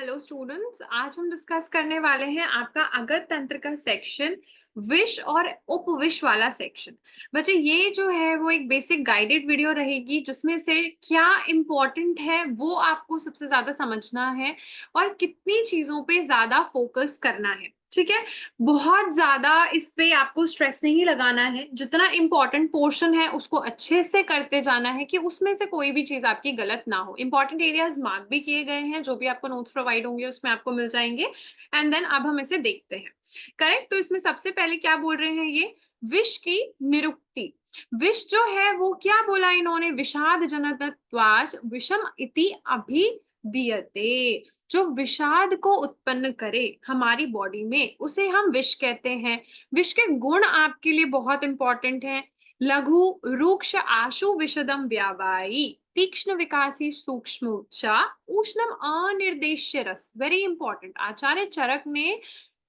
Hello students, आज हम discuss करने वाले हैं आपका अगत तंत्र का सेक्शन, विष और उपविष वाला सेक्शन। बच्चे, ये जो है वो एक बेसिक गाइडेड वीडियो रहेगी जिसमें से क्या इम्पोर्टेंट है वो आपको सबसे ज्यादा समझना है और कितनी चीजों पे ज्यादा फोकस करना है। ठीक है। बहुत ज्यादा इस पे आपको स्ट्रेस नहीं लगाना है, जितना इम्पोर्टेंट पोर्शन है उसको अच्छे से करते जाना है कि उसमें से कोई भी चीज आपकी गलत ना हो। इंपॉर्टेंट एरियाज मार्क भी किए गए हैं, जो भी आपको नोट्स प्रोवाइड होंगे उसमें आपको मिल जाएंगे। एंड देन अब हम इसे देखते हैं। करेक्ट। तो इसमें सबसे पहले क्या बोल रहे हैं ये, विष की निरुक्ति। विष जो है वो क्या बोला इन्होंने, विषाद जनकत्वाज विषम इति अभिधीयते। जो विषाद को उत्पन्न करे हमारी बॉडी में उसे हम विष कहते हैं। विष के गुण आपके लिए बहुत इंपॉर्टेंट है। लघु रूक्ष आशु विशदम व्यावाई, तीक्ष्ण विकासी सूक्ष्म उच्चा, उष्णम अनिर्देश्य रस। Very important. आचार्य चरक ने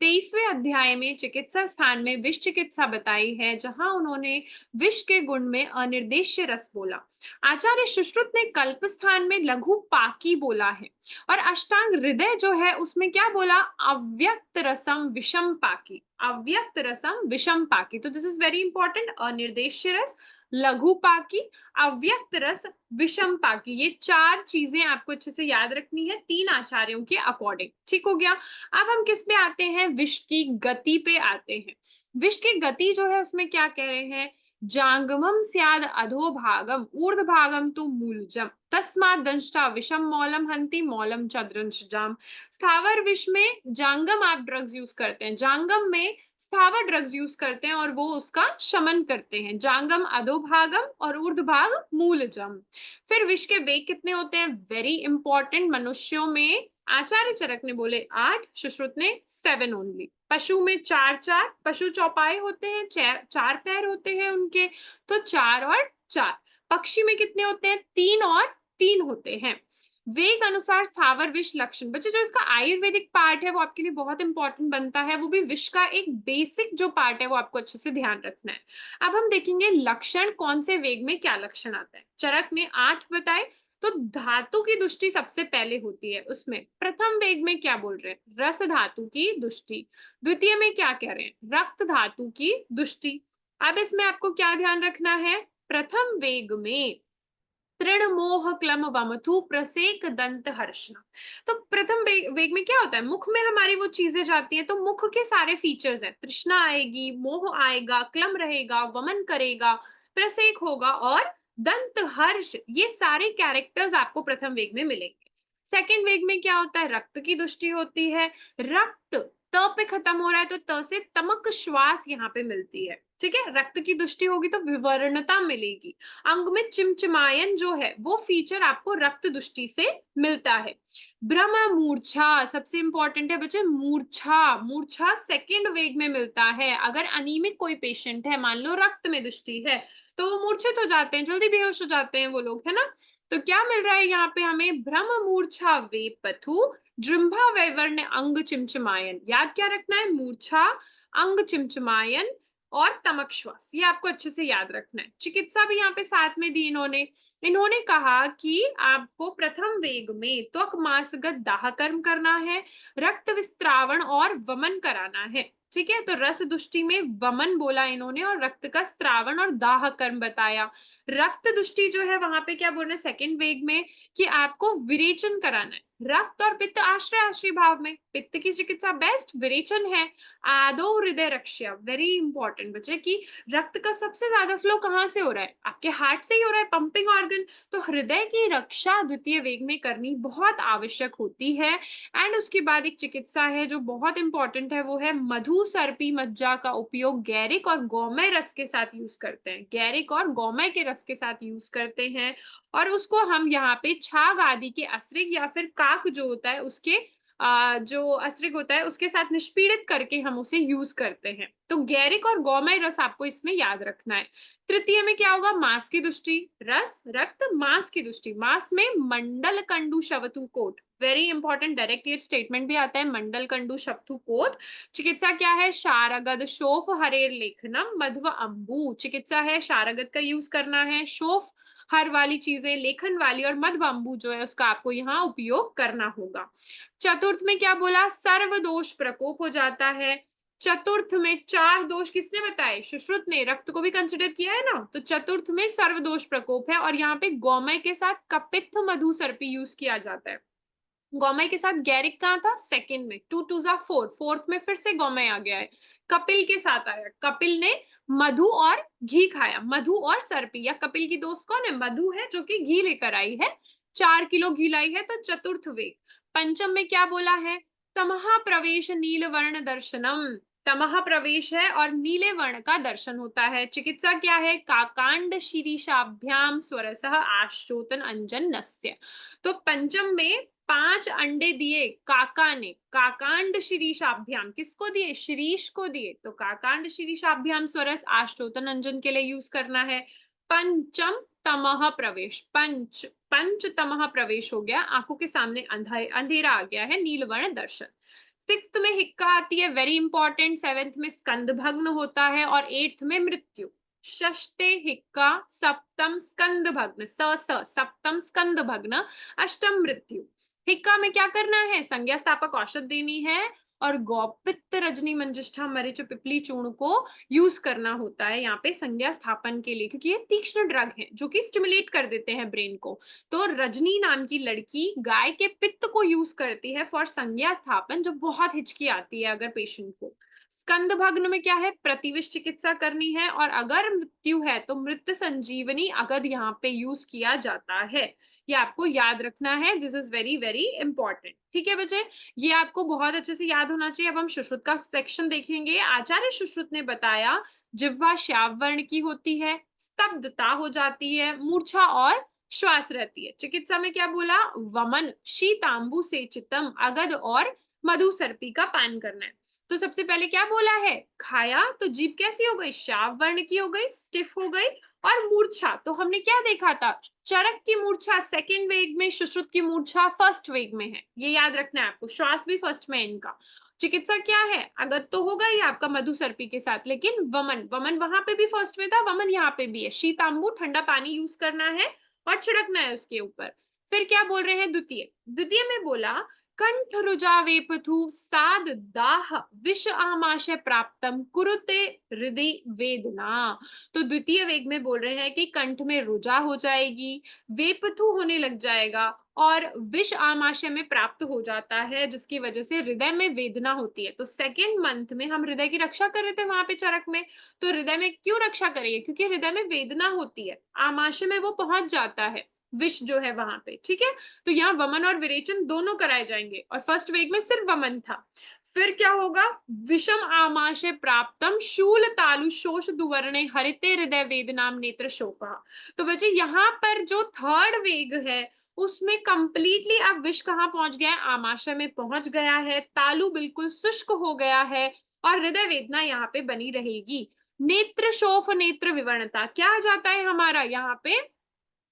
23वें अध्याय में चिकित्सा स्थान में विष चिकित्सा बताई है, जहां उन्होंने विष के गुण में अनिर्देश्य रस बोला। आचार्य सुश्रुत ने कल्प स्थान में लघु पाकी बोला है। और अष्टांग हृदय जो है उसमें क्या बोला, अव्यक्त रसम विषम पाकी। अव्यक्त रसम विषम पाकी। तो दिस इज वेरी इंपॉर्टेंट। अनिर्देश्य रस, लघु पाकी, अव्यक्त रस, विषम पाकी। ये चार चीजें आपको अच्छे से याद रखनी है तीन आचार्यों के अकॉर्डिंग। ठीक हो गया। अब हम किस पे आते हैं, विष की गति पे आते हैं। विष की गति जो है उसमें क्या कह रहे हैं, जांगमम स्याद अधोभागम ऊर्ध्वभागम तु मूलजम तस्मात् दंष्टा विषम मौलम हंति मौलम च दंशजाम। स्थावर विष में जांगम आप ड्रग्स यूज करते हैं, जांगम में स्थावर ड्रग्स यूज करते हैं और वो उसका शमन करते हैं। जांगम अधोभागम और ऊर्ध्वभाग मूलजम। फिर विष के वेग कितने होते हैं, वेरी इंपॉर्टेंट। मनुष्यों में आचार्य चरक ने बोले 8, सुश्रुत ने 7 ओनली। पशु में 4 4, पशु चौपाए होते हैं, चार पैर होते हैं उनके, तो 4 और 4। पक्षी में कितने होते हैं, 3 और 3 होते हैं। वेग अनुसार स्थावर विष लक्षण। बच्चे, जो इसका आयुर्वेदिक पार्ट है वो आपके लिए बहुत इंपॉर्टेंट बनता है, वो भी विष का एक बेसिक जो पार्ट है वो आपको अच्छे से ध्यान रखना है। अब हम देखेंगे लक्षण, कौन से वेग में क्या लक्षण आता है। चरक ने 8 बताए। तो धातु की दुष्टि सबसे पहले होती है। उसमें प्रथम वेग में क्या बोल रहे हैं, रस धातु की दुष्टि। द्वितीय में क्या कह रहे हैं, रक्त धातु की दुष्टि। अब इसमें आपको क्या ध्यान रखना है, प्रथम वेग में तृण मोह क्लम वमथु प्रसेक दंत हर्षण। तो प्रथम वेग में क्या होता है, मुख में हमारी वो चीजें जाती हैं, तो मुख के सारे फीचर्स हैं। तृष्णा आएगी, मोह आएगा, क्लम रहेगा, वमन करेगा, प्रसेक होगा और दंत हर्ष। ये सारे कैरेक्टर्स आपको प्रथम वेग में मिलेंगे। सेकंड वेग में क्या होता है, रक्त की दृष्टि होती है। रक्त त पे खत्म हो रहा है तो त से तमक श्वास यहाँ पे मिलती है। ठीक है। रक्त की दृष्टि होगी तो विवरणता मिलेगी। अंग में चिमचिमायन जो है वो फीचर आपको रक्त दृष्टि से मिलता है। भ्रम मूर्छा सबसे इंपॉर्टेंट है बच्चे। मूर्छा, मूर्छा सेकंड वेग में मिलता है। अगर अनीमिक कोई पेशेंट है, मान लो रक्त में दृष्टि है, तो वो मूर्छित हो जाते हैं, जल्दी बेहोश हो जाते हैं वो लोग, है ना। तो क्या मिल रहा है यहाँ पे हमें, भ्रम मूर्छा वेपथु जृंभा वैवर्ण अंग चिमचिमायन। याद क्या रखना है, मूर्छा, अंग चिमचिमायन और तमक श्वास। ये आपको अच्छे से याद रखना है। चिकित्सा भी यहाँ पे साथ में दी इन्होंने। इन्होंने कहा कि आपको प्रथम वेग में त्वक मांसगत दाह कर्म करना है, रक्त विस्त्रावण और वमन कराना है। ठीक है। तो रस दुष्टि में वमन बोला इन्होंने और रक्त का स्त्रावण और दाह कर्म बताया। रक्त दुष्टि जो है वहां पे क्या बोल रहे हैं सेकंड वेग में, कि आपको विरेचन कराना है। रक्त और पित्त आश्रय आश्रय भाव में, पित्त की चिकित्सा बेस्ट, विरेचन है। आदो हृदय रक्षा, वेरी इंपॉर्टेंट बच्चे, कि रक्त का सबसे ज्यादा फ्लो कहाँ से हो रहा है, आपके हार्ट से ही हो रहा है, पंपिंग ऑर्गन। तो हृदय की रक्षा द्वितीय वेग में करनी बहुत आवश्यक होती है। एंड उसके बाद एक चिकित्सा है जो बहुत इंपॉर्टेंट है, वो है मधु सर्पी मज्जा का उपयोग गैरिक और गौमय रस के साथ यूज करते हैं। गैरिक और गौमय के रस के साथ यूज करते हैं और उसको हम यहाँ पे छाग आदि के अस्त्रिक या फिर काक जो होता है उसके जो अस्त्रिक होता है उसके साथ निष्पीड़ित करके हम उसे यूज करते हैं। तो गैरिक और गौमय रस आपको इसमें याद रखना है। तृतीय में क्या होगा, मांस की दृष्टि, रस रक्त मांस की दृष्टि। मांस में मंडल कंडू शवतु कोट, वेरी इंपॉर्टेंट, डायरेक्ट स्टेटमेंट भी आता है, मंडल कंडू शवतु कोट। चिकित्सा क्या है, शारगद शोफ हरेर लेखनम मध्व अंबु। चिकित्सा है शारगद का यूज करना है, शोफ हर वाली चीजें, लेखन वाली और मधवंबू जो है उसका आपको यहाँ उपयोग करना होगा। चतुर्थ में क्या बोला, सर्वदोष प्रकोप हो जाता है। चतुर्थ में चार दोष किसने बताए, सुश्रुत ने, रक्त को भी कंसिडर किया है ना, तो चतुर्थ में सर्वदोष प्रकोप है और यहाँ पे गौमय के साथ कपित्थ मधु सर्पी यूज किया जाता है। गौमय के साथ गैरिक कहाँ था, सेकंड में, 2 2 जा 4, फोर्थ में फिर से गौमय आ गया है। कपिल के साथ आया, कपिल ने मधु और घी खाया, मधु और सर्पी, या कपिल की दोस्त कौन है, मधु है, जो कि घी लेकर आई है, 4 किलो घी लाई है, तो चतुर्थ वेग। पंचम में क्या बोला है, तमहा प्रवेश नील वर्ण दर्शनम, तमहा प्रवेश है और नीले वर्ण का दर्शन होता है। चिकित्सा क्या है, काकांड शीरीषाभ्याम स्वरसः आश्चोतन अंजन नस्य। तो पंचम में 5 अंडे दिए काका ने, काकांड शीरीषाभ्याम, किसको दिए, शिरीष को दिए, तो काकांड शीरीषाभ्याम स्वरस आश्चोतन अंजन के लिए यूज करना है। पंचम तमह प्रवेश, पंच पंच तमह प्रवेश हो गया, आंखों के सामने अंधेरा आ गया है, नीलवर्ण दर्शन। सिक्स्थ में हिक्का आती है, वेरी इंपॉर्टेंट। सेवेंथ में स्कंद भग्न होता है और एट्थ में मृत्यु। षष्टे हिक्का, सप्तम स्कंद भग्न, सप्तम स्कंद भग्न, अष्टम मृत्यु। हिक्का में क्या करना है, संज्ञा स्थापक औषध देनी है और गौपित्त रजनी मंजिष्ठा मरीच पिपली चूर्ण को यूज करना होता है यहाँ पे संज्ञा स्थापन के लिए, क्योंकि ये तीक्ष्ण ड्रग है जो कि स्टिमुलेट कर देते हैं ब्रेन को। तो रजनी नाम की लड़की गाय के पित्त को यूज करती है फॉर संज्ञा स्थापन, जब बहुत हिचकी आती है अगर पेशेंट को। स्कंद भग्न में क्या है, प्रतिविष चिकित्सा करनी है और अगर मृत्यु है तो मृत संजीवनी अगद यहाँ पे यूज किया जाता है। ये आपको याद रखना है, this is very very important. ठीक है बच्चे, ये आपको बहुत अच्छे से याद होना चाहिए। अब हम सुश्रुत का सेक्शन देखेंगे। आचार्य सुश्रुत ने बताया जिह्वा श्याव वर्ण की होती है, स्तब्धता हो जाती है, मूर्छा और श्वास रहती है। चिकित्सा में क्या बोला, वमन शीतांबु सेचितम अगद और मधु सर्पी का पान करना है। तो सबसे पहले क्या बोला है, खाया तो जीभ कैसी हो गई, श्याव वर्ण की हो गई, स्टिफ हो गई। और मूर्छा, तो हमने क्या देखा था, चरक की मूर्छा सेकेंड वेग में, सुश्रुत की मूर्छा फर्स्ट वेग में है, ये याद रखना है आपको। श्वास भी फर्स्ट में है इनका। चिकित्सा क्या है, अगत तो होगा ही आपका मधु सर्पी के साथ, लेकिन वमन, वमन वहां पे भी फर्स्ट में था, वमन यहाँ पे भी है। शीतांबु ठंडा पानी यूज करना है और छिड़कना है उसके ऊपर। फिर क्या बोल रहे हैं, द्वितीय, द्वितीय में बोला कंठ रुजा वेपथु साद दाह विष आमाशय प्राप्तम कुरुते हृदय वेदना। तो द्वितीय वेग में बोल रहे हैं कि कंठ में रुजा हो जाएगी, वेपथु होने लग जाएगा और विष आमाशय में प्राप्त हो जाता है, जिसकी वजह से हृदय में वेदना होती है। तो सेकेंड मंथ में हम हृदय की रक्षा कर रहे थे वहां पे चरक में, तो हृदय में क्यों रक्षा करेंगे, क्योंकि हृदय में वेदना होती है, आमाशय में वो पहुंच जाता है विष जो है वहां पे। ठीक है, तो यहाँ वमन और विरेचन दोनों कराए जाएंगे और फर्स्ट वेग में सिर्फ वमन था। फिर क्या होगा, विषम आमाशय प्राप्तम शूल तालु शोष दुवर्णे हरिते हृदय वेदनाम नेत्र शोफा। तो बच्चे यहाँ पर जो थर्ड वेग है उसमें कंप्लीटली अब विष कहाँ पहुंच गया है, आमाशय में पहुंच गया है, तालु बिल्कुल शुष्क हो गया है और हृदय वेदना यहाँ पे बनी रहेगी। नेत्र शोफ नेत्र विवर्णता क्या आ जाता है हमारा यहाँ पे,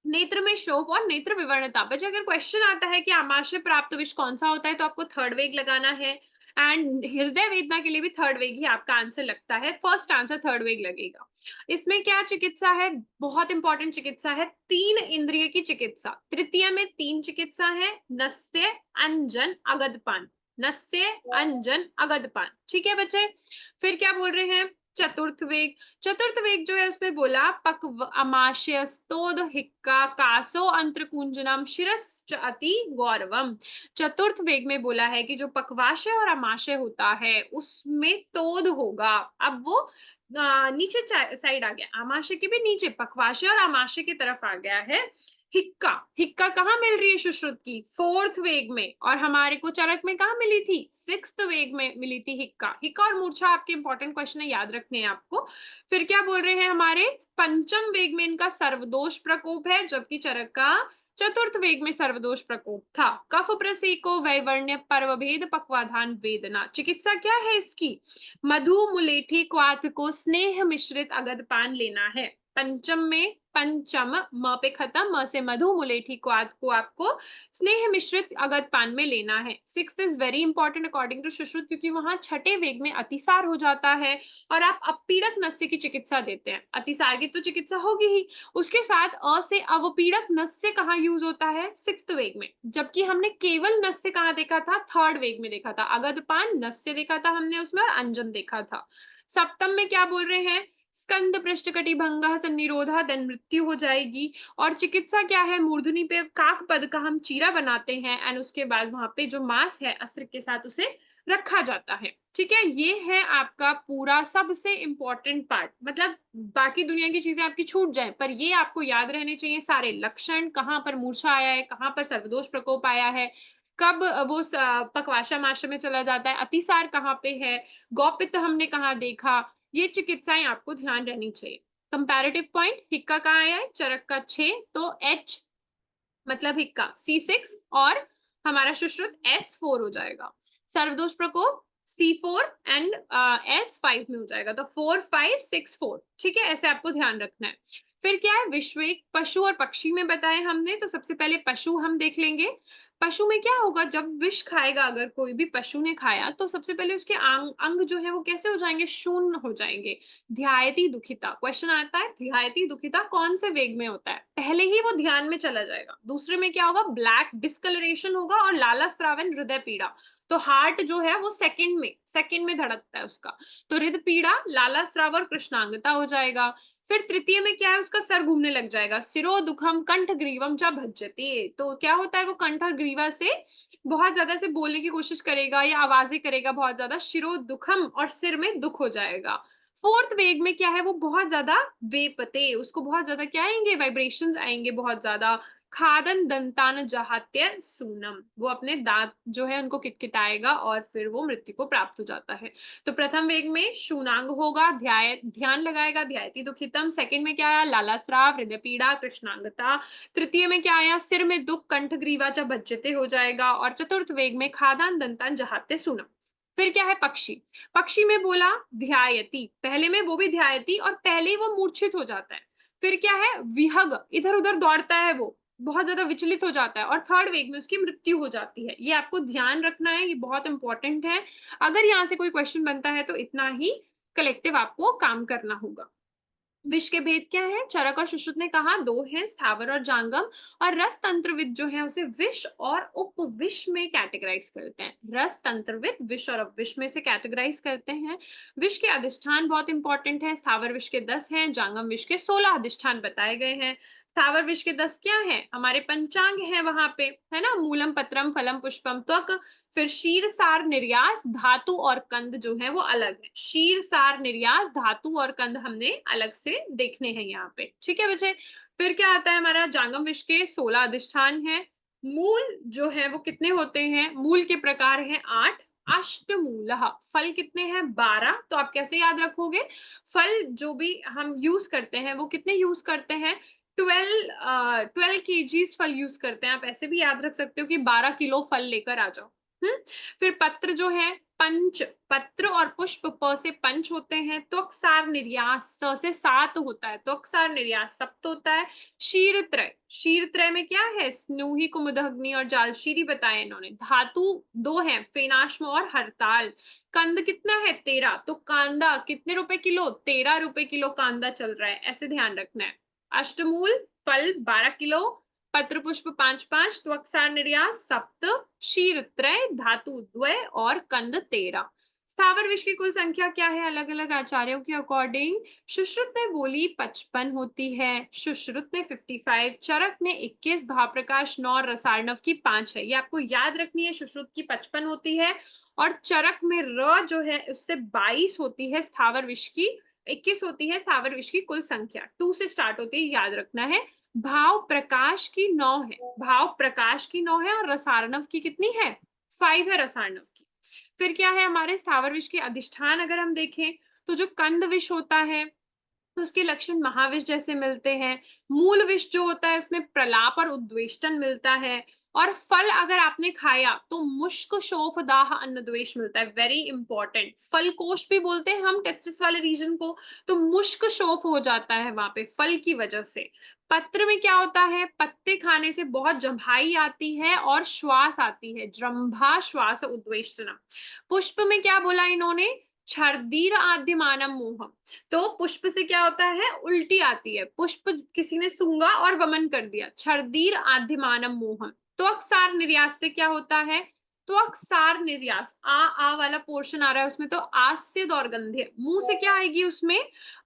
नेत्र में शोफ और नेत्र विवर्णता। बच्चे अगर क्वेश्चन आता है कि आमाशय प्राप्त विष कौन सा होता है तो आपको थर्ड वेग लगाना है, एंड हृदय वेदना के लिए भी थर्ड वेग ही आपका आंसर लगता है, फर्स्ट आंसर थर्ड वेग लगेगा। इसमें क्या चिकित्सा है, बहुत इंपॉर्टेंट चिकित्सा है, तीन इंद्रिय की चिकित्सा। तृतीय में तीन चिकित्सा है, नस्य अंजन अगदपान, नस्य अंजन अगदपान। ठीक है बच्चे, फिर क्या बोल रहे हैं, चतुर्थ वेग। चतुर्थ वेग जो है उसमें बोला पक्व अमाशय स्तोद हिक्का कासो अंत्रकुंजनम शिरश्च अति गौरवम। चतुर्थ वेग में बोला है कि जो पक्वाशय और अमाशय होता है उसमें तोद होगा। अब वो नीचे साइड आ गया, आमाशय के भी नीचे, पक्वाशय और आमाशय की तरफ आ गया है। हिक्का, हिक्का कहाँ मिल रही है सुश्रुत की, फोर्थ वेग में, और हमारे को चरक में कहाँ मिली थी, सिक्स्थ वेग में मिली थी हिक्का। हिक्का और मूर्छा आपके इंपॉर्टेंट क्वेश्चन है, याद रखने हैं आपको। फिर क्या बोल रहे हैं, हमारे पंचम वेग में इनका सर्वदोष प्रकोप है, जबकि चरक का चतुर्थ वेग में सर्वदोष प्रकोप था। कफ प्रसेको वैवर्ण्य पर्वभेद पक्वाधान वेदना। चिकित्सा क्या है इसकी, मधु मुलेठी क्वाथ को स्नेह मिश्रित अगद पान लेना है। पंचम में पंचम, म पे खत्म, म से मधु, मुलेठी को आपको स्नेह मिश्रित अगध पान में लेना है। Sixth is very important according to Sushruta, क्योंकि वहां छठे वेग में अतिसार हो जाता है और आप अपीड़क नस्य की चिकित्सा देते हैं। अतिसार की तो चिकित्सा होगी ही, उसके साथ अ से अवपीड़क नस्य कहाँ यूज होता है? सिक्स्थ वेग में। जबकि हमने केवल नस्य कहाँ देखा था? थर्ड वेग में देखा था। अगध पान नस्य देखा था हमने उसमें, और अंजन देखा था। सप्तम में क्या बोल रहे हैं? स्कंद पृष्ठकटिभंग सन्निरोधा, देन मृत्यु हो जाएगी। और चिकित्सा क्या है? मूर्धनि पे काक पद का हम चीरा बनाते हैं एंड उसके बाद वहां पे जो मांस है अस्त्र के साथ उसे रखा जाता है। ठीक है, ये है आपका पूरा सबसे इंपॉर्टेंट पार्ट। मतलब बाकी दुनिया की चीजें आपकी छूट जाए पर ये आपको याद रहने चाहिए सारे लक्षण, कहाँ पर मूर्छा आया है, कहाँ पर सर्वदोष प्रकोप आया है, कब वो पकवाशा माशा में चला जाता है, अतिसार कहाँ पे है, गौपित्त हमने कहाँ देखा, ये चिकित्साएं आपको ध्यान रहनी चाहिए। कंपैरेटिव पॉइंट, हिक्का कहाँ आया है? चरक का 6, तो एच मतलब हिक्का C6 और हमारा सुश्रुत S4 हो जाएगा। सर्वदोष प्रकोप C4 एंड S5 में हो जाएगा, तो 4 5 6 4। ठीक है, ऐसे आपको ध्यान रखना है। फिर क्या है? विश्वेक पशु और पक्षी में बताए हमने, तो सबसे पहले पशु हम देख लेंगे। पशु में क्या होगा? जब विष खाएगा, अगर कोई भी पशु ने खाया, तो सबसे पहले उसके अंग जो है वो कैसे हो जाएंगे? शून्य हो जाएंगे। ध्यायती दुखिता क्वेश्चन आता है, ध्यायती दुखिता कौन से वेग में होता है? पहले ही वो ध्यान में चला जाएगा। दूसरे में क्या होगा? ब्लैक डिस्कलरेशन होगा और लाला स्रावन, हृदय पीड़ा। तो हार्ट जो है वो सेकंड में धड़कता है उसका, तो हृदय पीड़ा, लाला स्राव और कृष्णांगता हो जाएगा। फिर तृतीय में क्या है? उसका सर घूमने लग जाएगा, सिरो दुखम कंठ ग्रीवम च भज्जते। तो क्या होता है? वो कंठ और ग्रीवा से बहुत ज्यादा से बोलने की कोशिश करेगा या आवाजें करेगा बहुत ज्यादा, शिरो दुखम, और सिर में दुख हो जाएगा। फोर्थ वेग में क्या है? वो बहुत ज्यादा वेपते, उसको बहुत ज्यादा क्या आएंगे? वाइब्रेशंस आएंगे बहुत ज्यादा। खादन दंतान जहात्य सूनम, वो अपने दांत जो है उनको किटकिटाएगा और फिर वो मृत्यु को प्राप्त हो जाता है। तो प्रथम वेग में शूनांग होगा, ध्यान लगाएगा, ध्यायति दुखितम। सेकंड में क्या आया? लालास्राव, हृदय पीड़ा, कृष्णांगता। तृतीय में क्या आया? सिर में दुख, कंठ ग्रीवा च भज्जते हो जाएगा। और चतुर्थ वेग में खादान दंतान जहाते सूनम। फिर क्या है? पक्षी। पक्षी में बोला ध्यायति, पहले में वो भी ध्यायति और पहले ही वो मूर्छित हो जाता है। फिर क्या है? विहग, इधर उधर दौड़ता है, वो बहुत ज्यादा विचलित हो जाता है और थर्ड वेग में उसकी मृत्यु हो जाती है। ये आपको ध्यान रखना है, ये बहुत इंपॉर्टेंट है। अगर यहाँ से कोई क्वेश्चन बनता है तो इतना ही कलेक्टिव आपको काम करना होगा। विष के भेद क्या है? चरक और सुश्रुत ने कहा दो हैं, स्थावर और जांगम। और रस तंत्रविद जो है उसे विष और उपविष में कैटेगराइज करते हैं। रस तंत्रविद विष और उपविष में से कैटेगराइज करते हैं। विष के अधिष्ठान बहुत इंपॉर्टेंट है। स्थावर विष के 10 हैं, जांगम विष के 16 अधिष्ठान बताए गए हैं। स्थावर विष के 10 क्या है? हमारे पंचांग है वहां पे, है ना, मूलम पत्रम फलम पुष्पम त्वक। फिर शीर सार निर्यास, धातु और कंद जो है वो अलग है। शीर सार निर्यास, धातु और कंद हमने अलग से देखने हैं यहाँ पे। ठीक है बच्चे। फिर क्या आता है? हमारा जांगम विष के 16 अधिष्ठान है। मूल जो है वो कितने होते हैं? मूल के प्रकार है 8। अष्टमूल, फल कितने हैं? 12। तो आप कैसे याद रखोगे? फल जो भी हम यूज करते हैं वो कितने यूज करते हैं? 12 केजीज फल यूज करते हैं। आप ऐसे भी याद रख सकते हो कि 12 किलो फल लेकर आ जाओ। फिर पत्र जो है, पंच, पत्र और पुष्प, प से पंच होते हैं। त्वक्सार निर्यास, स से सात होता है, त्वक्सार निर्यास सप्त होता है। क्षीरत्रय, क्षीरत्रय में क्या है? स्नूही, कुमुदग्नि और जालशीरी बताए इन्होंने। धातु 2 है, फेनाश्म और हरताल। कंद कितना है? 13। तो कांदा कितने रुपए किलो? 13 रुपए किलो कांदा चल रहा है, ऐसे ध्यान रखना है। अष्टमूल फल 12 किलो, पत्र पुष्प 5-5, त्वक्सार निर्यास सप्त, क्षीर त्रय, धातु द्वय और कंद 13। स्थावर विष की कुल संख्या क्या है अलग अलग आचार्यों के अकॉर्डिंग? सुश्रुत ने बोली 55 होती है, सुश्रुत ने 55, चरक ने 21, भाप्रकाश 9, रसार्णव की 5 है। ये आपको याद रखनी है, सुश्रुत की 55 होती है और चरक में र जो है उससे 22 होती है। स्थावर विष की 21 होती है। स्थावर विष की कुल संख्या 2 से स्टार्ट होती है, याद रखना है। भाव प्रकाश की 9 है, भाव प्रकाश की 9 है और रसार्णव की कितनी है? 5 है रसार्णव की। फिर क्या है हमारे स्थावर विष के अधिष्ठान? अगर हम देखें तो जो कंद विष होता है उसके लक्षण महाविष जैसे मिलते हैं। मूल विष जो होता है उसमें प्रलाप और उद्वेष्टन मिलता है। और फल अगर आपने खाया तो मुष्क शोफ दाह अन्न द्वेष मिलता है। वेरी इंपॉर्टेंट, फल कोश भी बोलते हैं हम टेस्टिस वाले रीजन को। तो मुष्क शोफ हो जाता है वहां पे फल की वजह से। पत्र में क्या होता है, पत्ते खाने से बहुत जम्भाई आती है और श्वास आती है, जृंभा श्वास उद्वेष्टनम। पुष्प में क्या बोला इन्होंने, छर्दीर आद्यमानम मोहम। तो पुष्प से क्या होता है, उल्टी आती है। पुष्प किसी ने सूंघा और वमन कर दिया, छर्दीर आद्यमानम मोहम। तो अक्सार निर्यास से क्या होता है, तो अक्सार निर्यास आ वाला पोर्शन आ रहा है उसमें, तो आस से दौर्गंध्य, मुंह से क्या आएगी उसमें,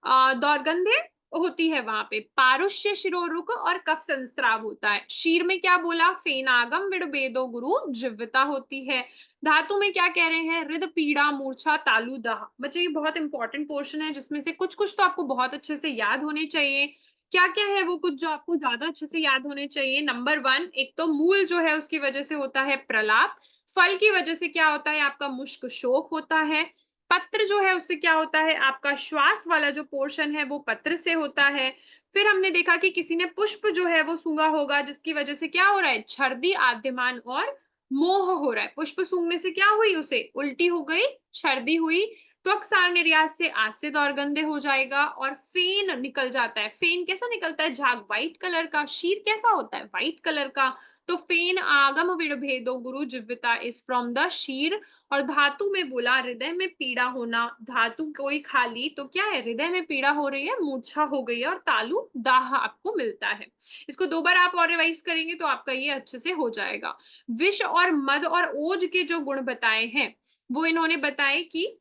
दौर्गंध्य होती है वहां पे। पारुष्य शिरोरुक और कफ संस्राव होता है। शीर में क्या बोला, फेनागम विड़बेदो गुरु जिव्वता होती है। धातु में क्या कह रहे हैं, हृद पीड़ा मूर्छा तालु दाह। बच्चे ये बहुत इंपॉर्टेंट पोर्शन है जिसमें से कुछ कुछ तो आपको बहुत अच्छे से याद होने चाहिए। क्या क्या है वो कुछ जो आपको ज्यादा अच्छे से याद होने चाहिए। नंबर वन, एक तो मूल जो है उसकी वजह से होता है प्रलाप। फल की वजह से क्या होता है आपका मुष्क शोफ होता है। पत्र जो है उससे क्या होता है, आपका श्वास वाला जो पोर्शन है वो पत्र से होता है। फिर हमने देखा कि किसी ने पुष्प जो है वो सूंघा होगा जिसकी वजह से क्या हो रहा है, छर्दी आद्यमान और मोह हो रहा है। पुष्प सूंघने से क्या हुई, उसे उल्टी हो गई, छर्दी हुई। त्वक सार निर्यास से आस्यद और गंदे हो जाएगा। और फेन निकल जाता है। फेन कैसा निकलता है, झाग व्हाइट कलर का। शीर कैसा होता है, व्हाइट कलर का। तो फेन आगम विड़भेदो गुरु जिव्यता इज फ्रॉम द शीर। और धातु में बोला हृदय में पीड़ा होना। धातु कोई खाली तो क्या है, हृदय में पीड़ा हो रही है, मूर्छा हो गई है और तालु दाह आपको मिलता है। इसको दो बार आप और रिवाइज करेंगे तो आपका ये अच्छे से हो जाएगा। विष और मद और ओज के जो गुण बताए हैं वो इन्होंने बताए कि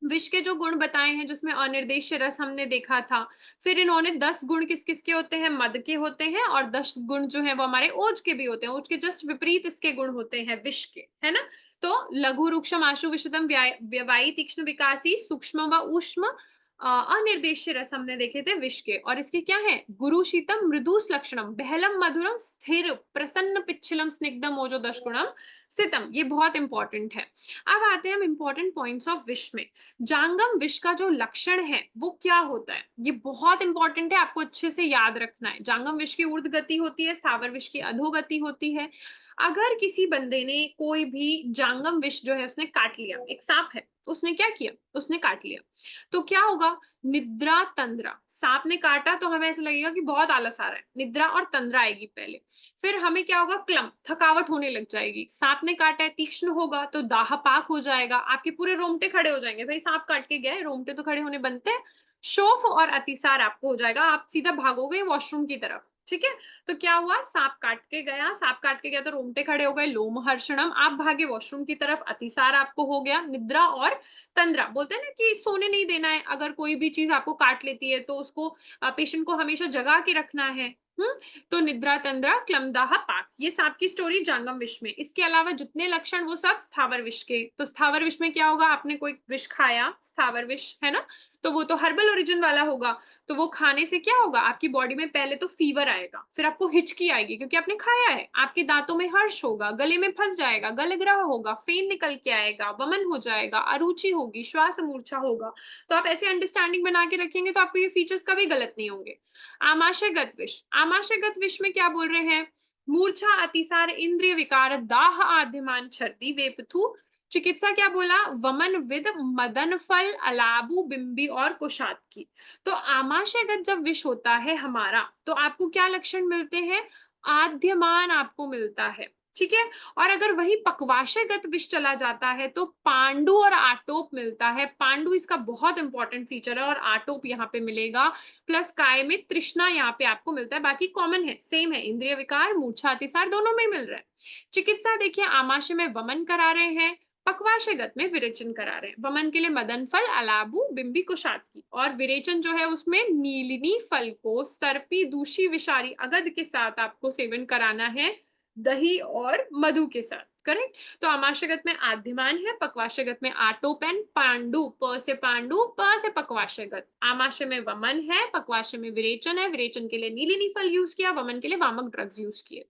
विष के जो गुण बताए हैं जिसमें अनिर्देश्य रस हमने देखा था। फिर इन्होंने 10 गुण किस किस के होते हैं, मद के होते हैं। और 10 गुण जो है वो हमारे ओज के भी होते हैं। ओज के जस्ट विपरीत इसके गुण होते हैं विष के, है ना। तो लघु रुक्षम आशु विशदम व्यवायी तीक्ष्ण विकासी सूक्ष्म व ऊष्म अनिर्देश्य रस हमने देखे थे विष के। और इसके क्या है, गुरु शीतम मृदुस लक्षणम बहलम मधुरम स्थिर प्रसन्न पिच्छलम स्निग्धम ओजो दश गुणम स्थितम। ये बहुत इंपॉर्टेंट है। अब आते हैं हम इंपॉर्टेंट पॉइंट्स ऑफ विष में। जांगम विष का जो लक्षण है वो क्या होता है, ये बहुत इंपॉर्टेंट है, आपको अच्छे से याद रखना है। जांगम विष की ऊर्ध्व गति होती है, स्थावर विष की अधोगति होती है। अगर किसी बंदे ने कोई भी जांगम विष जो है उसने काट लिया, एक सांप है उसने क्या किया, उसने काट लिया, तो क्या होगा, निद्रा तंद्रा। सांप ने काटा तो हमें ऐसा लगेगा कि बहुत आलस आ रहा है, निद्रा और तंद्रा आएगी पहले। फिर हमें क्या होगा, क्लम, थकावट होने लग जाएगी। सांप ने काटा है, तीक्ष्ण होगा तो दाहपाक हो जाएगा, आपके पूरे रोंगटे खड़े हो जाएंगे। भाई सांप काट के गए, रोंगटे तो खड़े होने बनते हैं। शोफ और अतिसार आपको हो जाएगा, आप सीधा भागोगे वॉशरूम की तरफ। ठीक है, तो क्या हुआ, सांप काट के गया, सांप काट के गया तो रोंगटे खड़े हो गए, लोमहर्षणम, आप भागे वॉशरूम की तरफ, अतिसार आपको हो गया। निद्रा और तंद्रा, बोलते हैं ना कि सोने नहीं देना है, अगर कोई भी चीज आपको काट लेती है तो उसको पेशेंट को हमेशा जगा के रखना है। तो निद्रा तंद्रा क्लमदाह पाक, ये सांप की स्टोरी जांगम विष में। इसके अलावा जितने लक्षण वो सब स्थावर विष के। तो स्थावर विष में क्या होगा, आपने कोई विष खाया, स्थावर विष है ना, तो वो तो हर्बल ओरिजिन वाला होगा। तो वो खाने से क्या होगा, आपकी बॉडी में पहले तो फीवर आएगा, फिर आपको हिचकी आएगी क्योंकि आपने खाया है, आपके दांतों में हर्ष होगा, गले में फंस जाएगा, गलग्रह होगा, फेन निकल के आएगा, वमन हो जाएगा, अरुचि होगी, श्वास मूर्छा होगा। तो आप ऐसे अंडरस्टैंडिंग बना के रखेंगे तो आपको ये फीचर्स कभी गलत नहीं होंगे। आमाशयगत विष, आमाशयगत विष में क्या बोल रहे हैं, मूर्छा अतिसार इंद्रिय विकार दाह आद्यमान छर्दी वेपथु। चिकित्सा क्या बोला, वमन विद मदन फल अलाबु बिंबी और कुशात की। तो आमाशयगत जब विष होता है हमारा तो आपको क्या लक्षण मिलते हैं, आद्यमान आपको मिलता है। ठीक है, और अगर वही पक्वाशयगत विष चला जाता है तो पांडु और आटोप मिलता है। पांडु इसका बहुत इंपॉर्टेंट फीचर है और आटोप यहाँ पे मिलेगा। प्लस काय में तृष्णा यहाँ पे आपको मिलता है, बाकी कॉमन है, सेम है, इंद्रिय विकार मूर्छा अतिसार दोनों में मिल रहा है। चिकित्सा देखिए, आमाशय में वमन करा रहे हैं, पक्वाशयगत में विरेचन करा रहे हैं। वमन के लिए मदन फल अलाबु बिंबी कुशात की, और विरेचन जो है उसमें नीलिनी फल को सर्पी दूषी विषारी अगध के साथ आपको सेवन कराना है, दही और मधु के साथ। करेक्ट। तो आमाशयगत में आद्यमान है, पक्वाशयगत में आटोपेन, पांडु, प से पांडु, प से पक्वाशयगत। आमाशय में वमन है, पक्वाशय में विरेचन है, विरेचन के लिए नीलिनी फल यूज किया, वमन के लिए वामक ड्रग्स यूज किए।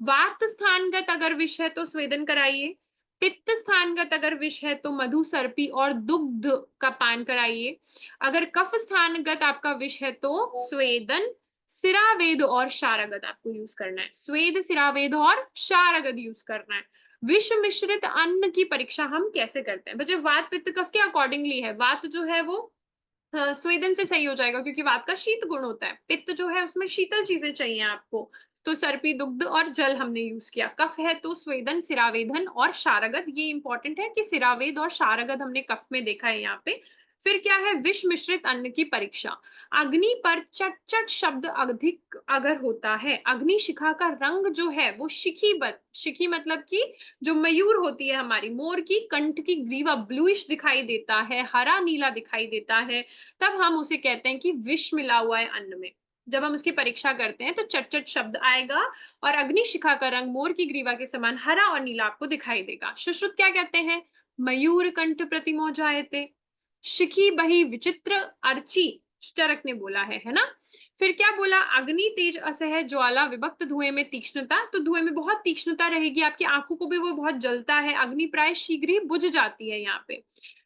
वात स्थानगत अगर विष है तो स्वेदन कराइए। पित्त स्थानगत अगर विष है तो मधु, सर्पी और दुग्ध का पान कराइए। अगर कफ स्थानगत आपका विष है तो स्वेदन, सिरावेद और शारागद आपको यूज करना है। स्वेद, सिरावेद और शारागद यूज करना है। विष मिश्रित अन्न की परीक्षा हम कैसे करते हैं बच्चे? वात पित्त कफ के अकॉर्डिंगली है। वात जो है वो स्वेदन से सही हो जाएगा क्योंकि वात का शीत गुण होता है। पित्त जो है उसमें शीतल चीजें चाहिए आपको, तो सर्पी, दुग्ध और जल हमने यूज किया। कफ है तो स्वेदन, सिरावेदन और शारगद। ये इंपॉर्टेंट है कि सिरावेद और शारगद हमने कफ में देखा है यहाँ पे। फिर क्या है? विष मिश्रित अन्न की परीक्षा। अग्नि पर चट चट शब्द अधिक अगर होता है, अग्नि शिखा का रंग जो है वो शिखी मतलब कि जो मयूर होती है हमारी, मोर की कंठ की ग्रीवा ब्लूइश दिखाई देता है, हरा नीला दिखाई देता है, तब हम उसे कहते हैं कि विष मिला हुआ है अन्न में। जब हम उसकी परीक्षा करते हैं तो चट-चट शब्द आएगा और अग्निशिखा का रंग मोर की ग्रीवा के समान हरा और नीला आपको दिखाई देगा। सुश्रुत क्या कहते हैं? मयूर कंठ प्रतिमो जायते। शिखी बही विचित्र अर्ची, चरक ने बोला है ना? फिर क्या बोला? अग्नि तेज असह ज्वाला विभक्त धुएं में तीक्ष्णता। तो धुएं में बहुत तीक्ष्णता रहेगी, आपकी आंखों को भी वो बहुत जलता है। अग्नि प्राय शीघ्र ही बुझ जाती है यहाँ पे।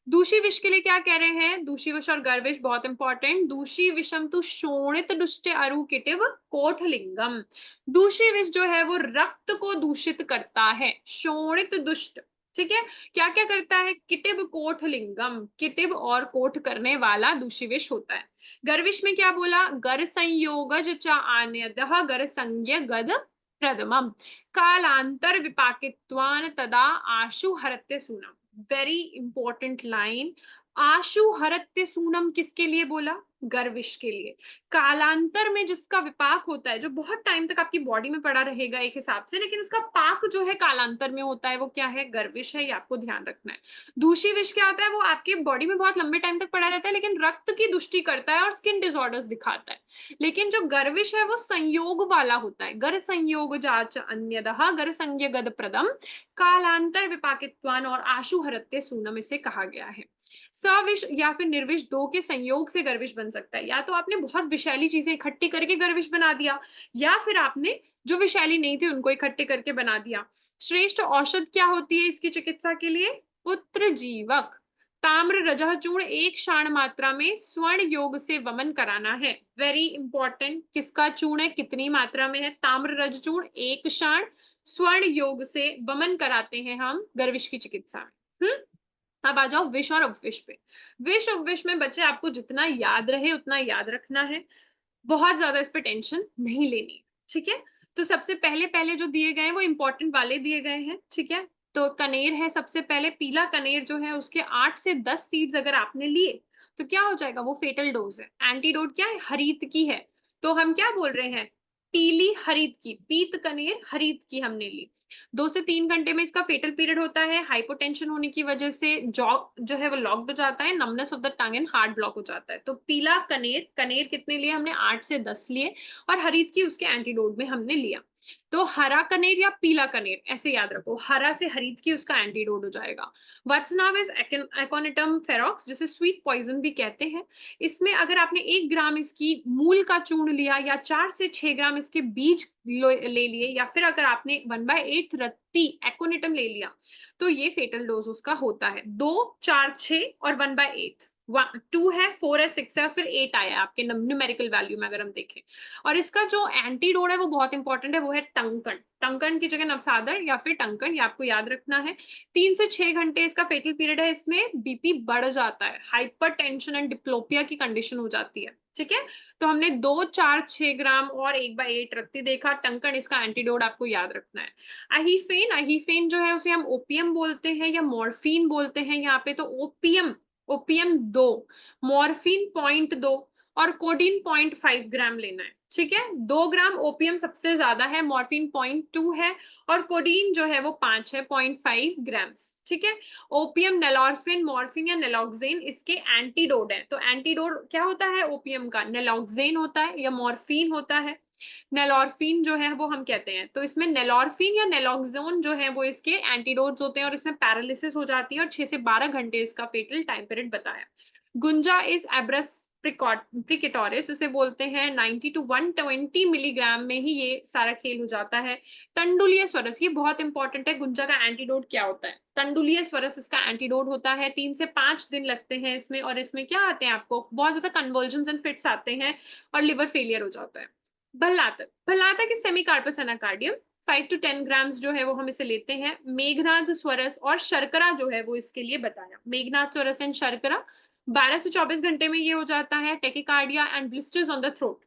दूषी विष के लिए क्या कह रहे हैं? दूषी विष और गर्विष बहुत इंपॉर्टेंट। दूषी विषम तु शोणित दुष्टे अरु किटिव कोठलिंगम। दूषी विष जो है वो रक्त को दूषित करता है। शोणित दुष्ट, ठीक है, क्या क्या करता है? किटिब कोठलिंगम, किटिब और कोठ करने वाला दूषी विष होता है। गर्विष में क्या बोला? गर संयोगज च आन्यदः गर संज्ञ गद प्रथमम कालांतर विपाकित्वान तदा आशु हरत्य सूनम। Very important line. आशु हरत्य सूनम किसके लिए बोला? गर्विश के लिए। कालांतर में जिसका विपाक होता है, जो बहुत टाइम तक आपकी बॉडी में पड़ा रहेगा एक हिसाब से, लेकिन उसका पाक जो है कालांतर में होता है, वो क्या है? गर्विश है। ये आपको ध्यान रखना है। दूषी विष क्या होता है? वो आपके बॉडी में बहुत लंबे टाइम तक पड़ा रहता है लेकिन रक्त की दुष्टि करता है और स्किन डिसऑर्डर्स दिखाता है। लेकिन जो गर्विश है वो संयोग वाला होता है। गर संयोग जाच अन्यदः गर संज्ञ गद प्रदम कालांतर विपाकित्वान और आशु हरत्य सूनम इसे कहा गया है। सविष या फिर निर्विष दो के संयोग से गर्विष बन सकता है। या तो आपने बहुत विषैली चीजें इकट्ठी करके गर्विष बना दिया, या फिर आपने जो विषैली नहीं थी उनको इकट्ठे करके बना दिया। श्रेष्ठ औषध क्या होती है इसकी चिकित्सा के लिए? पुत्र जीवक। ताम्र रजह चूर्ण एक क्षाण मात्रा में स्वर्ण योग से वमन कराना है। Very important. किसका चूर्ण है? कितनी मात्रा में है? ताम्र रज चूर्ण एक क्षाण स्वर्ण योग से वमन कराते हैं हम गर्विश की चिकित्सा में। अब आ जाओ विष और उपविष पे। विष उपविष में बच्चे आपको जितना याद रहे उतना याद रखना है, बहुत ज्यादा इस पे टेंशन नहीं लेनी है, ठीक है? तो सबसे पहले पहले जो दिए गए हैं वो इंपॉर्टेंट वाले दिए गए हैं, ठीक है? तो कनेर है सबसे पहले। पीला कनेर जो है उसके 8 से 10 सीड्स अगर आपने लिए तो क्या हो जाएगा? वो फेटल डोज है। एंटीडोट क्या है? हरीत की है। तो हम क्या बोल रहे हैं? पीली हरीत की, पीत कनेर हरीत की हमने ली। 2 से 3 घंटे में इसका फेटल पीरियड होता है। हाइपोटेंशन होने की वजह से जॉ जो है वो लॉक्ड हो जाता है। Numbness of the tongue and heart block हो जाता है। तो पीला कनेर, कनेर कितने लिए हमने? 8 से 10 लिए। और हरीत की उसके एंटीडोट में हमने लिया। तो हरा कनेर या पीला कनेर ऐसे याद रखो। हरा से हरीत की उसका एंटीडोट हो जाएगा। What's now is aconitum ferox, जिसे स्वीट पॉइजन भी कहते हैं। इसमें अगर आपने 1 ग्राम इसकी मूल का चूर्ण लिया या 4 से 6 ग्राम इसके बीज ले लिए, या फिर अगर आपने 1/8 रत्ती एकोनिटम ले लिया, तो ये फेटल डोज उसका होता है। 2, 4, 6 और 1/8। 2 है, 4 है, 6 है, फिर 8 आया है आपके न्यूमेरिकल वैल्यू में अगर हम देखें। और इसका जो एंटीडोट है वो बहुत इंपॉर्टेंट है, वो है टंकन। टंकन की जगह नवसादर या फिर टंकन, ये आपको याद रखना है। 3 से 6 घंटे इसका फेटल पीरियड है। इसमें बीपी बढ़ जाता है, हाइपर टेंशन एंड डिप्लोपिया की कंडीशन हो जाती है, ठीक है? तो हमने 2, 4, 6 ग्राम और 1/8 रत्ती देखा। टंकन इसका एंटीडोट आपको याद रखना है। अहीफेन, अहीफेन जो है उसे हम ओपियम बोलते हैं या मॉर्फिन बोलते हैं यहाँ पे। तो ओपियम, ओपियम 2, मॉर्फिन 0.2 और कोडीन 0.5 ग्राम लेना है, ठीक है? 2 ग्राम ओपियम सबसे ज्यादा है, मॉर्फिन 0.2 है और कोडीन जो है वो 5 है, 0.5 ग्राम्स, ठीक है? ओपियम, नेलॉर्फिन, मॉर्फिन या नेलॉक्सेन इसके एंटीडोट है। तो एंटीडोट क्या होता है ओपियम का? नेलॉक्सेन होता है या मॉर्फिन होता है। नेलॉर्फिन जो है वो हम कहते हैं। तो इसमें नेलॉर्फिन या नेलॉक्सोन जो है वो इसके एंटीडोट्स होते हैं और इसमें पैरालिसिस हो जाती है और 6 से 12 घंटे इसका फेटल टाइम पीरियड बताया। गुंजा इज एब्रस प्रिकेटोरिस इसे बोलते हैं, 90 टू 120 मिलीग्राम में ही ये सारा खेल हो जाता है। तंडुलीय स्वरस, ये बहुत इंपॉर्टेंट है, गुंजा का एंटीडोट क्या होता है? तंडुलीय स्वरस इसका एंटीडोट होता है, 3 से 5 दिन लगते हैं इसमें, और इसमें क्या आते हैं आपको बहुत ज्यादा कन्वर्जन्स एंड फिट्स आते हैं और लिवर फेलियर हो जाता है। भल्लातक, भल्लातक इज सेमीकार्पस एनाकार्डियम, 5 टू 10 ग्राम्स जो है वो हम इसे लेते हैं। मेघनाद स्वरस और शर्करा जो है वो इसके लिए बताया, मेघनाद स्वरस एंड शर्करा 12 से 24 घंटे में ये हो जाता है। Tachycardia and blisters on the throat,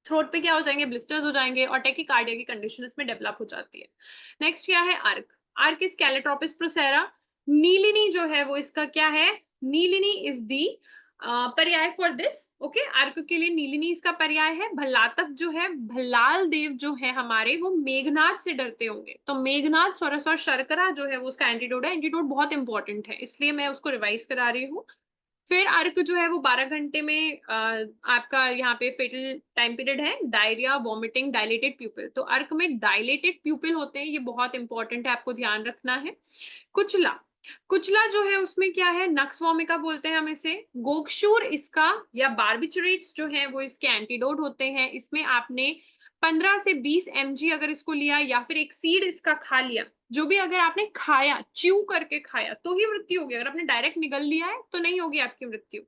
throat पे क्या हो जाएंगे, ब्लिस्टर्स हो जाएंगे और टेकिकार्डिया की कंडीशन इसमें डेवलप हो जाती है। नेक्स्ट क्या है, अर्क, अर्क इज कैलेट्रोपिस प्रोसेरा। नीलिनी जो है वो इसका क्या है, नीलिनी इज दी पर्याय फॉर दिस, ओके, अर्क के लिए नीलिनी इसका पर्याय है। भल्लातक जो है, भल्लाल देव जो है हमारे, वो मेघनाथ से डरते होंगे, तो मेघनाथ स्वरस और शर्करा जो है वो उसका एंटीडोट है। एंटीडोट बहुत इंपॉर्टेंट है, इसलिए मैं उसको रिवाइज करा रही हूँ। फिर अर्क जो है वो 12 घंटे में आपका यहाँ पे फेटल टाइम पीरियड है। डायरिया, वॉमिटिंग, डायलेटेड प्यूपिल, तो अर्क में डायलेटेड प्यूपिल होते हैं, ये बहुत इंपॉर्टेंट है, आपको ध्यान रखना है। कुचला, कुचला जो है उसमें क्या है, नक्स वोमिका बोलते हैं हम इसे। गोक्षूर इसका या बार्बिचरेट्स जो है वो इसके एंटीडोट होते हैं। इसमें आपने 15 से 20 mg अगर इसको लिया या फिर एक सीड इसका खा लिया, जो भी अगर आपने खाया, च्यू करके खाया, तो ही मृत्यु होगी। अगर आपने डायरेक्ट निगल लिया है तो नहीं होगी आपकी मृत्यु,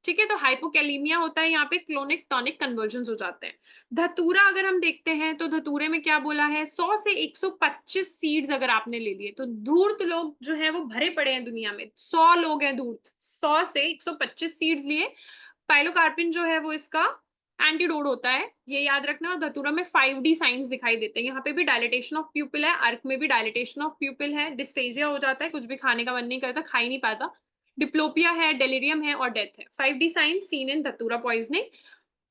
ठीक है। तो हाइपोकैलीमिया होता है, यहाँ पे क्लोनिक टॉनिक कन्वर्जन हो जाते हैं। धतूरा अगर हम देखते हैं तो धतूरे में क्या बोला है, 100 से 125 सीड्स अगर आपने ले लिए, तो धूर्त लोग जो है वो भरे पड़े हैं दुनिया में, 100 लोग हैं धूर्त, 100 से 125 सीड्स लिए। पाइलोकार्पिन जो है वो इसका एंटीडोट होता है, ये याद रखना। और धतूरा में 5D साइंस दिखाई देते हैं, यहाँ पे भी डायलिटेशन ऑफ प्यूपिल है, अर्क में भी डायलिटेशन ऑफ प्यूपिल है। डिस्फेजिया हो जाता है, कुछ भी खाने का मन नहीं करता, खा ही नहीं पाता। डिप्लोपिया है, डेलिरियम है और डेथ है। 5D साइंस सीन इन धतूरा पॉइजनिंग।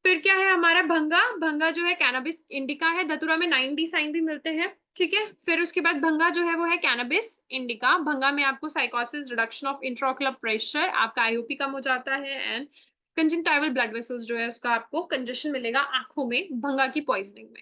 फिर क्या है हमारा, भंगा, भंगा जो है कैनबिस इंडिका है, धतूरा में 9D साइन भी मिलते हैं, ठीक है। फिर उसके बाद भंगा जो है वो है कैनबिस इंडिका। भंगा में आपको साइकोसिस, रिडक्शन ऑफ इंट्राओकुलर प्रेशर, आपका आईओपी कम हो जाता है, एंड कंजंक्टिवल ब्लड वेसल्स जो है उसका आपको कंजेशन मिलेगा आंखों में भंगा की पॉइजनिंग में।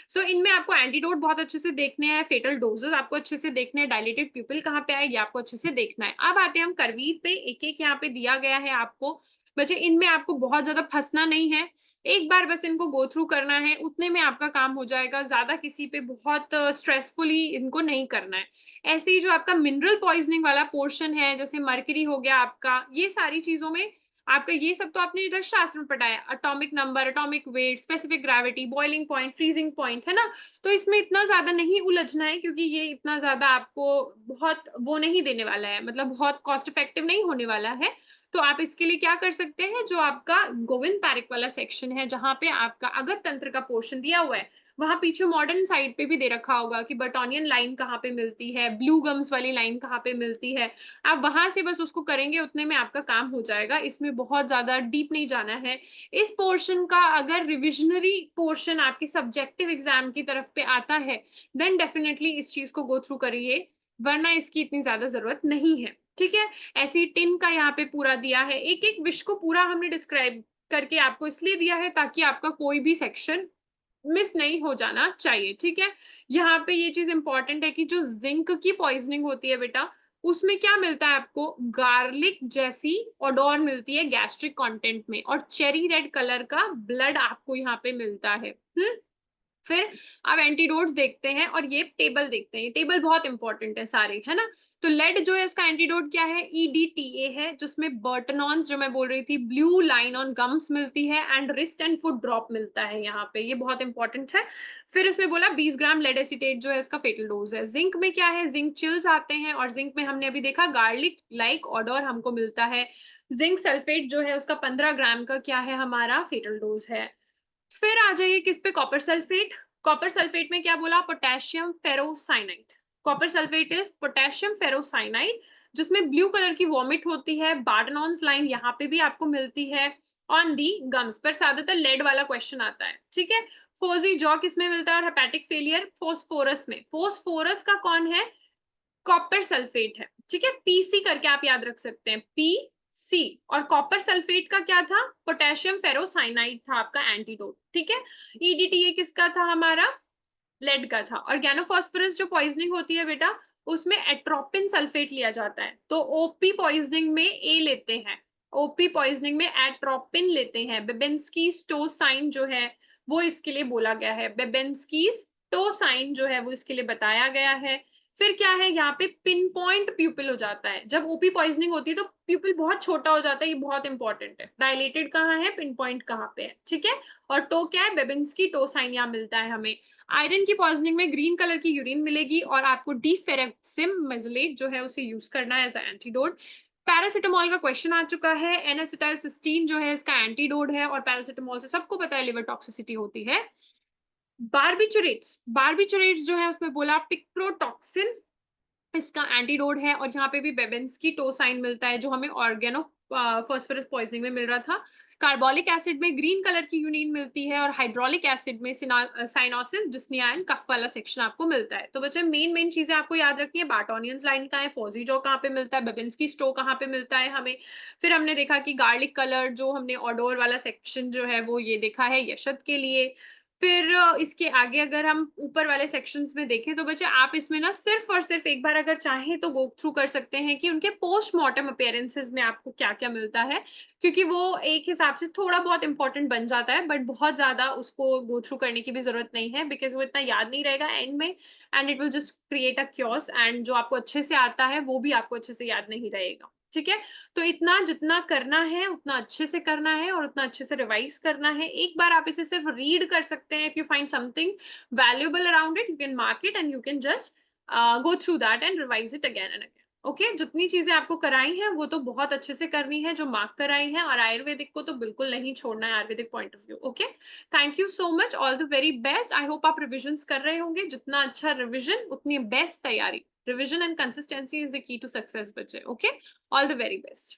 सो इनमें आपको एंटीडोट बहुत अच्छे से देखने हैं, फेटल डोजेस आपको अच्छे से देखने हैं, डायलेटेड प्यूपिल कहाँ पे आए ये आपको अच्छे से देखना है। अब आते हैं हम करवीर पे, एक एक यहाँ पे दिया गया है आपको। बच्चे इनमें आपको बहुत ज्यादा फंसना नहीं है, एक बार बस इनको गो थ्रू करना है, उतने में आपका काम हो जाएगा, ज्यादा किसी पे बहुत स्ट्रेसफुली इनको नहीं करना है। ऐसे ही जो आपका मिनरल पॉइजनिंग वाला पोर्शन है, जैसे मर्करी हो गया आपका, ये सारी चीजों में आपका ये सब तो आपने रस शास्त्र में पढ़ा है, atomic number, atomic weight, specific gravity, boiling point, freezing point, है ना। तो इसमें इतना ज्यादा नहीं उलझना है, क्योंकि ये इतना ज्यादा आपको बहुत वो नहीं देने वाला है, मतलब बहुत कॉस्ट इफेक्टिव नहीं होने वाला है। तो आप इसके लिए क्या कर सकते हैं, जो आपका गोविंद पारिक वाला सेक्शन है, जहां पे आपका अगत तंत्र का पोर्शन दिया हुआ है, वहां पीछे मॉडर्न साइड पे भी दे रखा होगा कि बर्टोनियन लाइन कहाँ पे मिलती है, ब्लू गम्स वाली लाइन कहाँ पे मिलती है। आप वहां से बस उसको करेंगे, उतने में आपका काम हो जाएगा, इसमें बहुत ज्यादा डीप नहीं जाना है। इस पोर्शन का अगर रिविजनरी पोर्शन आपके सब्जेक्टिव एग्जाम की तरफ पे आता है, देन डेफिनेटली इस चीज को गो थ्रू करिए, वरना इसकी इतनी ज्यादा जरूरत नहीं है, ठीक है। ऐसी टिन का यहाँ पे पूरा दिया है, एक एक विष को पूरा हमने डिस्क्राइब करके आपको इसलिए दिया है ताकि आपका कोई भी सेक्शन मिस नहीं हो जाना चाहिए, ठीक है। यहाँ पे ये चीज इंपॉर्टेंट है कि जो जिंक की पॉइजनिंग होती है बेटा, उसमें क्या मिलता है आपको, गार्लिक जैसी ओडोर मिलती है गैस्ट्रिक कंटेंट में, और चेरी रेड कलर का ब्लड आपको यहाँ पे मिलता है। फिर अब एंटीडोट्स देखते हैं और ये टेबल देखते हैं, ये टेबल बहुत इंपॉर्टेंट है सारे, है ना। तो लेड जो है उसका एंटीडोट क्या है, EDTA है, जिसमें बर्टनॉन्स जो मैं बोल रही थी, ब्लू लाइन ऑन गम्स मिलती है, and wrist and foot drop मिलता है यहाँ पे, ये बहुत इंपॉर्टेंट है। फिर इसमें बोला 20 ग्राम लेड एसीटेट जो है इसका फेटल डोज है। जिंक में क्या है, जिंक चिल्स आते हैं, और जिंक में हमने अभी देखा गार्लिक लाइक ऑडोर हमको मिलता है। जिंक सल्फेट जो है उसका 15 ग्राम का क्या है हमारा फेटल डोज है। फिर आ जाइए किस पे, कॉपर सल्फेट। कॉपर सल्फेट में क्या बोला, potassium ferrocyanide. Copper sulphate is potassium ferrocyanide, जिसमें ब्लू कलर की वॉमिट होती है, बार्डनॉन्स लाइन यहाँ पे भी आपको मिलती है ऑन दी गम्स पर, ज्यादातर लेड वाला क्वेश्चन आता है, ठीक है। फोजी जॉ किस में मिलता है, और हेपेटिक फेलियर फोस्फोरस में। फोस्फोरस का कौन है, कॉपर सल्फेट है, ठीक है, पीसी करके आप याद रख सकते हैं, पी और कॉपर सल्फेट का क्या था, पोटेशियम फेरोसाइनाइड था आपका एंटीडोट, ठीक है। EDTA किसका था हमारा, लेड का था। और गैनोफॉस्फोरस जो पॉइजनिंग होती है बेटा, उसमें एट्रोपिन सल्फेट लिया जाता है, तो ओपी पॉइजनिंग में ए लेते हैं, ओपी पॉइजनिंग में एट्रोपिन लेते हैं। बेबेन्स्की टोसाइन जो है वो इसके लिए बोला गया है। बेबेन्स्की टोसाइन जो है वो इसके लिए बताया गया है। फिर क्या है, यहाँ पे पिन पॉइंट प्यूपिल हो जाता है। जब ओपी पॉइजनिंग होती है तो प्यूपिल बहुत छोटा हो जाता है, ये बहुत इंपॉर्टेंट है। डायलेटेड कहाँ है, पिन पॉइंट कहाँ पे है, ठीक है। और टो क्या है, बेबेन्स्की टोसाइन यहाँ मिलता है हमें। आयरन की पॉइजनिंग में ग्रीन कलर की यूरिन मिलेगी और आपको डीफेरेक्सिम मेजलेट जो है उसे यूज करना है एज एंटीडोट। पैरासिटामोल का क्वेश्चन आ चुका है। एन-एसिटाइलसिस्टीन जो है इसका एंटीडोट है और पैरासिटामोल से सबको पता है लिवर टॉक्सिसिटी होती है। बारबिचुरेट्स जो है उसमें बोला पिक्रोटॉक्सिन इसका एंटीडोट है और यहाँ पे भी बेबेन्स्की टोसाइन मिलता है जो हमें ऑर्गेनो फास्फोरस पॉइजनिंग में मिल रहा था। कार्बोलिक एसिड में ग्रीन कलर की यूनिन मिलती है और हाइड्रोलिक एसिड में साइनोसिस डिस्नियान कफ वाला सेक्शन आपको मिलता है। तो बच्चे मेन चीजें आपको याद रखनी है। बार्टोनियंस लाइन कहाँ है, फोजिजो कहाँ पे मिलता है, बेबेन्स्की स्टो कहाँ पे मिलता है हमें। फिर हमने देखा कि गार्लिक कलर जो हमने ऑडोर वाला सेक्शन जो है वो ये देखा है यशत के लिए। फिर इसके आगे अगर हम ऊपर वाले सेक्शंस में देखें तो बच्चे आप इसमें ना सिर्फ और सिर्फ एक बार अगर चाहें तो गो थ्रू कर सकते हैं कि उनके पोस्टमार्टम अपीयरेंसेस में आपको क्या-क्या मिलता है, क्योंकि वो एक हिसाब से थोड़ा बहुत इम्पोर्टेंट बन जाता है, बट बहुत ज़्यादा उसको गो थ्रू करने की भी ज़रूरत नहीं है बिकॉज़ वो इतना याद नहीं रहेगा एंड में and it will just create a chaos and जो आपको अच्छे से आता है, वो भी आपको अच्छे से याद नहीं रहेगा। ठीक है? तो इतना जितना करना है उतना अच्छे से करना है और उतना अच्छे से रिवाइज करना है। एक बार आप इसे सिर्फ रीड कर सकते हैं। If you find something valuable around it, you can mark it and you can just go through that and revise it again and again. Okay, जितनी चीजें आपको कराई हैं वो तो बहुत अच्छे से करनी है जो मार्क कराई हैं, और आयुर्वेदिक को तो बिल्कुल नहीं छोड़ना है Ayurvedic point of view. Okay, thank you so much, all the very best. I hope आप रिविजन्स कर रहे होंगे। जितना अच्छा रिविजन उतनी बेस्ट तैयारी। Revision and consistency is the key to success बच्चे। Okay, all the very best.